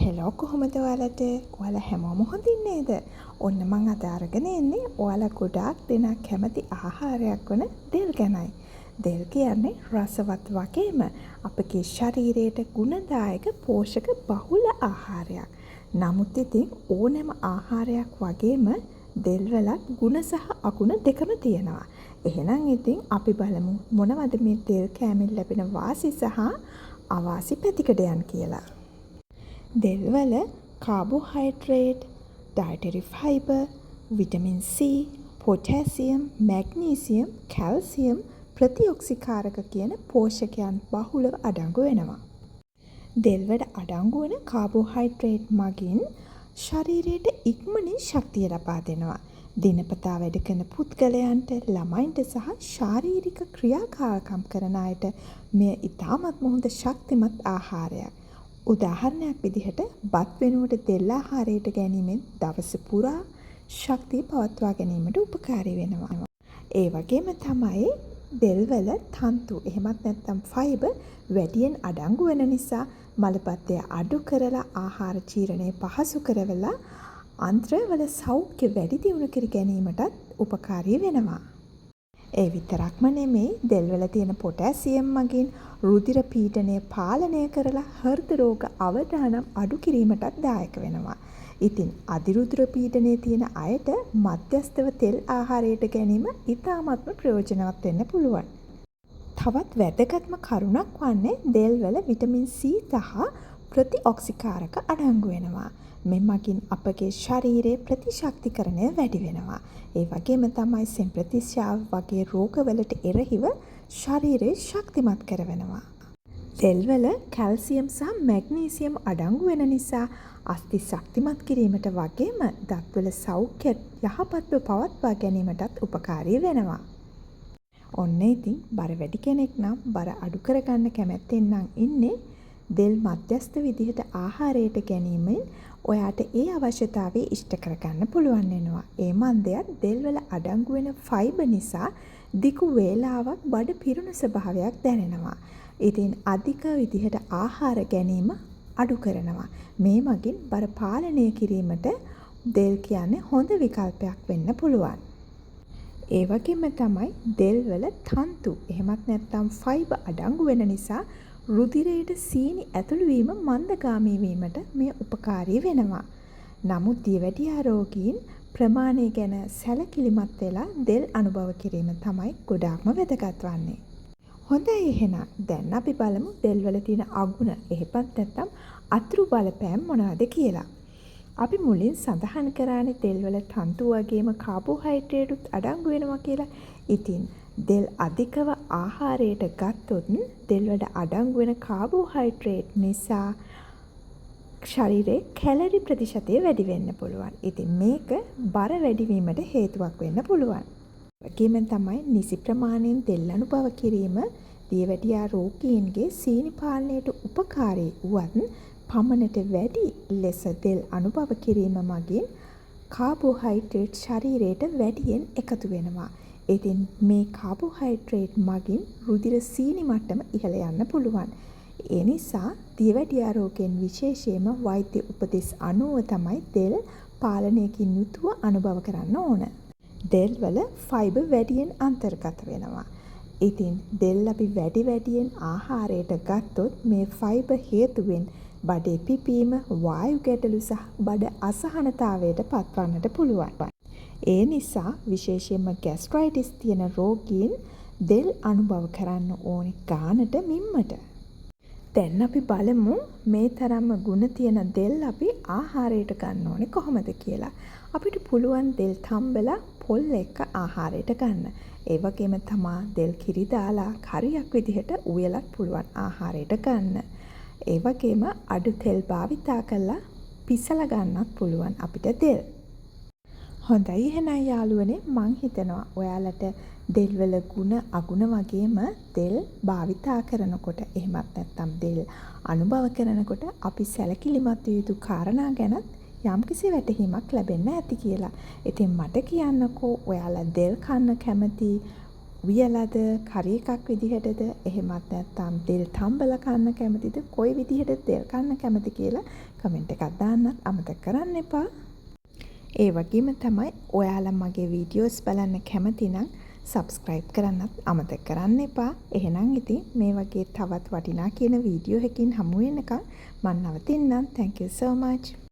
Hello කොහොමද ඔයාලට? ඔයාලා හැමෝම හොඳින් නේද? ඔන්න මං අද අරගෙන එන්නේ ඔයාලා ගොඩාක් දෙනා කැමති ආහාරයක් වන දෙල් ගැනයි. දෙල් කියන්නේ රසවත් වගේම අපගේ ශරීරයට ගුණදායක පෝෂක බහුල ආහාරයක්. නමුත් ඉතින් ඕනෑම ආහාරයක් වගේම දෙල් වලත් ගුණ සහ අගුණ දෙකම තියෙනවා. එහෙනම් ඉතින් අපි බලමු මොනවද මේ දෙල් කෑමෙන් ලැබෙන වාසි සහ අවාසි පැතිකඩයන් කියලා. දෙල්වල carbohydrate, dietary fibre, vitamin C, potassium, magnesium, calcium, ප්‍රතිඔක්සිකාරක කියන පෝෂකයන් බහුලව අඩංගු වෙනවා. දෙල්වල අඩංගු වන කාබෝහයිඩ්‍රේට් මගින් ශරීරයට ඉක්මනින් ශක්තිය ලබා දෙනවා. දිනපතා වැඩ කරන පුද්ගලයන්ට, ළමයින්ට සහ ශාරීරික ක්‍රියාකාරකම් කරන අයට මෙය ඉතාමත්ම හොඳ ශක්තිමත් ආහාරයක්. උදාහරණයක් විදිහට බත් වෙනුවට දෙල් ආහාරයට ගැනීමෙන් දවස පුරා ශක්තිය පවත්වා ගැනීමට උපකාරී වෙනවා. ඒ වගේම තමයි දෙල්වල තන්තු එහෙමත් නැත්නම් ෆයිබර් වැඩියෙන් අඩංගු වෙන නිසා මලපත්‍රය අඩු කරලා ආහාර ජීර්ණය පහසු කරවලා අන්ත්‍රවල සෞඛ්‍ය වැඩි දියුණු කර ගැනීමටත් උපකාරී වෙනවා. ඒ විතරක්ම නෙමෙයි දෙල්වල තියෙන පොටෑසියම් මගින් රුධිර පීඩනය පාලනය කරලා හෘද රෝග අවදානම් අඩු කිරීමටත් දායක වෙනවා. ඉතින් අධිරුධිර පීඩනයේ තියෙන අයට මධ්‍යස්ථව තෙල් ආහාරයට ගැනීම ඉතාමත්ම ප්‍රයෝජනවත් වෙන්න පුළුවන්. තවත් වැදගත්ම කරුණක් වන්නේ දෙල්වල විටමින් C සහ ප්‍රතිඔක්සිකාරක අඩංගු වෙනවා. මෙමගින් අපගේ ශරීරයේ ප්‍රතිශක්තිකරණය වැඩි වෙනවා. ඒ වගේම තමයි සෙම්ප්‍රතිශ්‍යාව වගේ රෝගවලට එරෙහිව ශරීරය ශක්තිමත් කරවනවා. දෙල්වල කැල්සියම් සහ මැග්නීසියම් අඩංගු වෙන නිසා අස්ථි ශක්තිමත් කිරීමට වගේම දත්වල සෞඛ්‍ය යහපත්ව පවත්වා ගැනීමටත් උපකාරී වෙනවා. ඔන්න ඉතින් බර වැඩි කෙනෙක් නම් බර අඩු කරගන්න කැමැත්තෙන් නම් ඉන්නේ දෙල් මධ්‍යස්ථ විදිහට ආහාරයට ගැනීමෙන් ඔයාට ඒ අවශ්‍යතාවය ඉෂ්ට කරගන්න පුළුවන් වෙනවා. ඒ මන්දයත් දෙල්වල අඩංගු වෙන ෆයිබර් නිසා දිගු වේලාවක් බඩ පිරුණු ස්වභාවයක් දැනෙනවා. ඉතින් අධික විදිහට ආහාර ගැනීම අඩු කරනවා. මේ මගින් බර පාලනය කිරීමට දෙල් කියන්නේ හොඳ විකල්පයක් වෙන්න පුළුවන්. ඒ වගේම තමයි දෙල්වල තන්තු එහෙමත් නැත්නම් ෆයිබර් අඩංගු වෙන නිසා රුධිරයට සීනි ඇතුළු වීම මන්දගාමී වීමට මෙය උපකාරී වෙනවා. නමුත් දියවැඩියා රෝගීන් ප්‍රමාණය ගැන සැලකිලිමත් වෙලා දෙල් අනුභව කිරීම තමයි ගොඩාක්ම වැදගත් වන්නේ. හොඳයි එහෙනම් දැන් අපි බලමු දෙල්වල තියෙන අගුණ එහෙමත් නැත්නම් අතුරු බලපෑම් මොනවද කියලා. අපි මුලින් සඳහන් කරානේ දෙල්වල තන්තු වගේම කාබෝහයිඩ්‍රේට්ුත් අඩංගු වෙනවා කියලා. ඉතින් දෙල් අධිකව ආහාරයට ගත්තොත් දෙල්වල අඩංගු වෙන කාබෝහයිඩ්‍රේට් නිසා ශරීරයේ කැලරි ප්‍රතිශතය වැඩි වෙන්න පුළුවන්. ඉතින් මේක බර වැඩිවීමට හේතුවක් වෙන්න පුළුවන්. වගේම තමයි නිසි ප්‍රමාණයෙන් දෙල් අනුභව කිරීම දියවැඩියා රෝගීන්ගේ සීනි පාලනයට උපකාරී වුවත් පමණට වැඩි ලෙස දෙල් අනුභව කිරීම මගින් කාබෝහයිඩ්‍රේට් ශරීරයට වැඩියෙන් එකතු වෙනවා. ඉතින් මේ කාබෝහයිඩ්‍රේට් මගින් රුධිර සීනි මට්ටම ඉහළ යන්න පුළුවන්. ඒ නිසා දියවැඩියා රෝගයෙන් විශේෂයෙන්ම වෛද්‍ය උපදෙස් අනුව තමයි දෙල් පාලනයකින් යුතුව අනුභව කරන්න ඕන. දෙල්වල ෆයිබර් වැඩියෙන් අන්තර්ගත වෙනවා. ඉතින් දෙල් අපි වැඩියෙන් ආහාරයට ගත්තොත් මේ ෆයිබර් හේතුවෙන් බඩේ පිපීම, වායු ගැටලු සහ බඩ අසහනතාවයට පත්වන්නට පුළුවන්. ඒ නිසා විශේෂයෙන්ම ગેස්ට්‍රයිටිස් තියෙන රෝගීන් දෙල් අනුභව කරන්න ඕනි ගානට මිම්මට. දැන් අපි බලමු මේ තරම්ම ගුණ තියෙන දෙල් අපි ආහාරයට ගන්න ඕනේ කොහොමද කියලා. අපිට පුළුවන් දෙල් තම්බලා පොල් එක්ක ආහාරයට ගන්න. ඒ වගේම තමා දෙල් කිරි දාලා කරියක් විදිහට උයලත් පුළුවන් ආහාරයට ගන්න. ඒ වගේම අඩු තෙල් භාවිතා කරලා පිසලා ගන්නත් පුළුවන් අපිට දෙල්. හොඳයි එහෙනම් යාළුවනේ මං හිතනවා ඔයාලට දෙල්වල ගුණ අගුණ වගේම දෙල් භාවිතා කරනකොට එහෙමත් නැත්නම් දෙල් අනුභව කරනකොට අපි සැලකිලිමත් යුතු කාරණා ගැනත් යම්කිසි වැටහීමක් ලැබෙන්න ඇති කියලා. ඉතින් මට කියන්නකෝ ඔයාලා දෙල් කන්න කැමති උයලද කරි එකක් විදිහටද එහෙමත් නැත්නම් තෙල් තම්බලා කන්න කැමතිද කොයි විදිහටද තෙල් කන්න කැමති කියලා කමෙන්ට් එකක් දාන්නත් අමතක කරන්න එපා. ඒ වගේම තමයි ඔයාලා මගේ වීඩියෝස් බලන්න කැමති නම් subscribe කරන්නත් අමතක කරන්න එපා. එහෙනම් ඉතින් මේ වගේ තවත් වටිනා කියන වීඩියෝ එකකින් හමු වෙනකන් මම නවතින්නම්. Thank you so much.